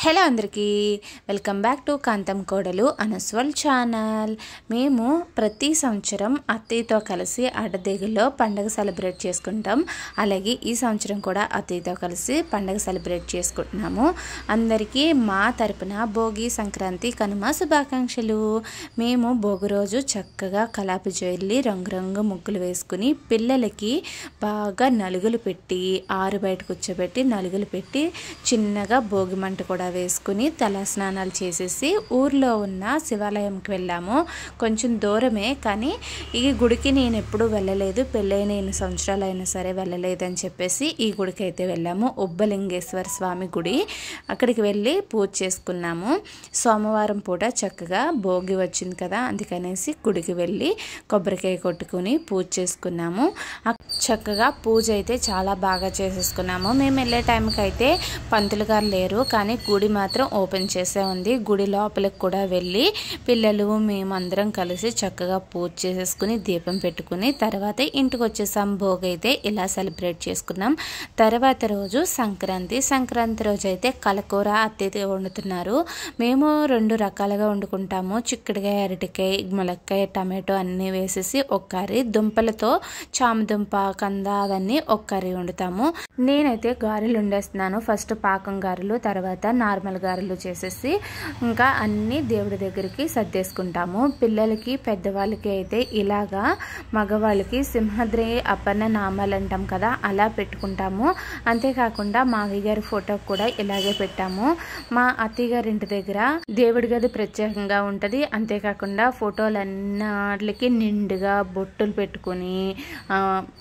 Hello అందరికీ welcome back to కాంతం కోడలు అనస్వల్ channel. మేము ప్రతి సంవత్సరం అత్తయ్యతో కలిసి అడ్డదిగులో పండుగ సెలబ్రేట్ చేసుకుంటాం. అలాగే ఈ సంవత్సరం కూడా అత్తయ్యతో కలిసి పండుగ సెలబ్రేట్ చేసుకుంటున్నాము. అందరికీ మా తరపున భోగి, సంక్రాంతి, కనుమ శుభాకాంక్షలు. మేము భోగి రోజు చక్కగా కలాపి జల్లి రంగురంగు ముగ్గులు వేసుకుని పిల్లలకి బాగా నలుగులు పెట్టి ఆరు బయట కూర్చోబెట్టి నలుగులు పెట్టి చిన్నగా భోగి మంట కూడా వేసుకుని తల స్నానాలు చేసేసి ఊర్లో ఉన్న శివాలయంకి వెళ్ళాము. కొంచెం దూరమే, కానీ ఈ గుడికి నేను ఎప్పుడూ వెళ్ళలేదు, పెళ్ళైన 8 సంవత్సరాలు అయినా సరే వెళ్ళలేదని చెప్పేసి ఈ గుడికి అయితే వెళ్ళాము. ఉబ్బలింగేశ్వర స్వామి గుడి. అక్కడికి వెళ్ళి పూజ చేసుకున్నాము. సోమవారం పూట చక్కగా భోగి వచ్చింది కదా, అందుకనేసి గుడికి వెళ్ళి కొబ్బరికాయ కొట్టుకుని పూజ చేసుకున్నాము. చక్కగా పూజ అయితే చాలా బాగా చేసేసుకున్నాము. మేము వెళ్ళే టైంకి అయితే పంతులు గారు లేరు, కానీ గుడి మాత్రం ఓపెన్ చేసే ఉంది. గుడి లోపలికి కూడా వెళ్ళి పిల్లలు మేమందరం కలిసి చక్కగా పూజ చేసేసుకుని దీపం పెట్టుకుని తర్వాత ఇంటికి వచ్చేసాం. భోగి అయితే ఇలా సెలబ్రేట్ చేసుకున్నాం. తర్వాత రోజు సంక్రాంతి రోజు అయితే కలకూర అత్తయ్య వండుతున్నారు. మేము 2 రకాలుగా వండుకుంటాము. చిక్కుడుకాయ, అరటికాయ, ములక్కాయ, టమాటో అన్నీ వేసేసి ఒక కర్రీ, దుంపలతో చామదుంప, కంద అవన్నీ ఒక కర్రీ వండుతాము. నేనైతే గారెలు వండేస్తున్నాను. ఫస్ట్ పాకం గారెలు, తర్వాత నార్మల్ గారెలు చేసేసి ఇంకా అన్నీ దేవుడి దగ్గరికి సర్దేసుకుంటాము. పిల్లలకి పెద్దవాళ్ళకి అయితే ఇలాగా, మగవాళ్ళకి సింహద్రి అపర్ణ నామాలు అంటాం కదా, అలా పెట్టుకుంటాము. అంతేకాకుండా మా అయ్య గారి ఫోటో కూడా ఇలాగే పెట్టాము. మా అత్తయ్య గారి ఇంటి దగ్గర దేవుడి గది ప్రత్యేకంగా ఉంటుంది. అంతేకాకుండా ఫోటోలన్నిటికి నిండుగా బొట్టులు పెట్టుకుని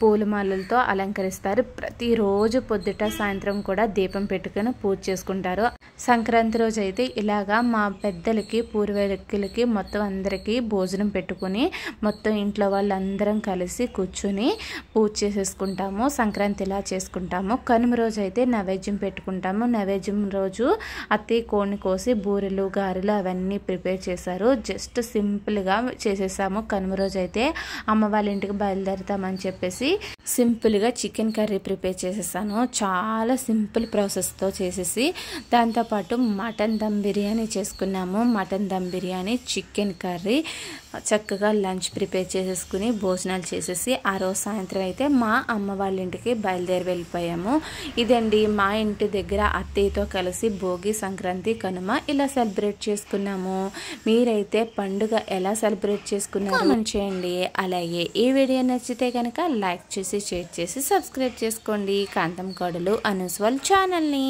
పూలమాలలతో అలంకరిస్తారు. ప్రతిరోజు పొద్దుట సాయంత్రం కూడా దీపం పెట్టుకుని పూజ చేసుకుంటారు. సంక్రాంతి రోజు అయితే ఇలాగా మా పెద్దలకి, పూర్వీకులకి మొత్తం అందరికీ భోజనం పెట్టుకుని మొత్తం ఇంట్లో వాళ్ళందరం కలిసి కూర్చుని పూజ చేసేసుకుంటాము. సంక్రాంతి ఇలా చేసుకుంటాము. కనుమ రోజు అయితే నైవేద్యం పెట్టుకుంటాము. నైవేద్యం రోజు అత్తయ్య కోడిని కోసి బూరెలు, గారెలు అవన్నీ ప్రిపేర్ చేశారు. జస్ట్ సింపుల్గా చేసేసాము. కనుమ రోజు అయితే అమ్మ వాళ్ళ ఇంటికి బయలుదేరుతామని చెప్పేసి సింపుల్గా చికెన్ కర్రీ ప్రిపేర్ చేసేసాను. చాలా సింపుల్ ప్రాసెస్తో చేసేసి దాంతోపాటు మటన్ దమ్ బిర్యానీ చేసుకున్నాము. Mutton dum biryani, chicken curry, చక్కగా లంచ్ ప్రిపేర్ చేసేసుకుని భోజనాలు చేసేసి ఆ రోజు సాయంత్రం అయితే మా అమ్మ వాళ్ళ ఇంటికి బయలుదేరి వెళ్ళిపోయాము. ఇదండి మా ఇంటి దగ్గర అత్తయ్యతో కలిసి భోగి, సంక్రాంతి, కనుమ ఇలా సెలబ్రేట్ చేసుకున్నాము. మీరైతే పండుగ ఎలా సెలబ్రేట్ చేసుకున్నారో కామెంట్ చేయండి. అలాగే ఈ వీడియో నచ్చితే కనుక లైక్ చేసి, షేర్ చేసి, సబ్స్క్రైబ్ చేసుకోండి కాంతం కోడలు అనస్వల్ ఛానల్ని.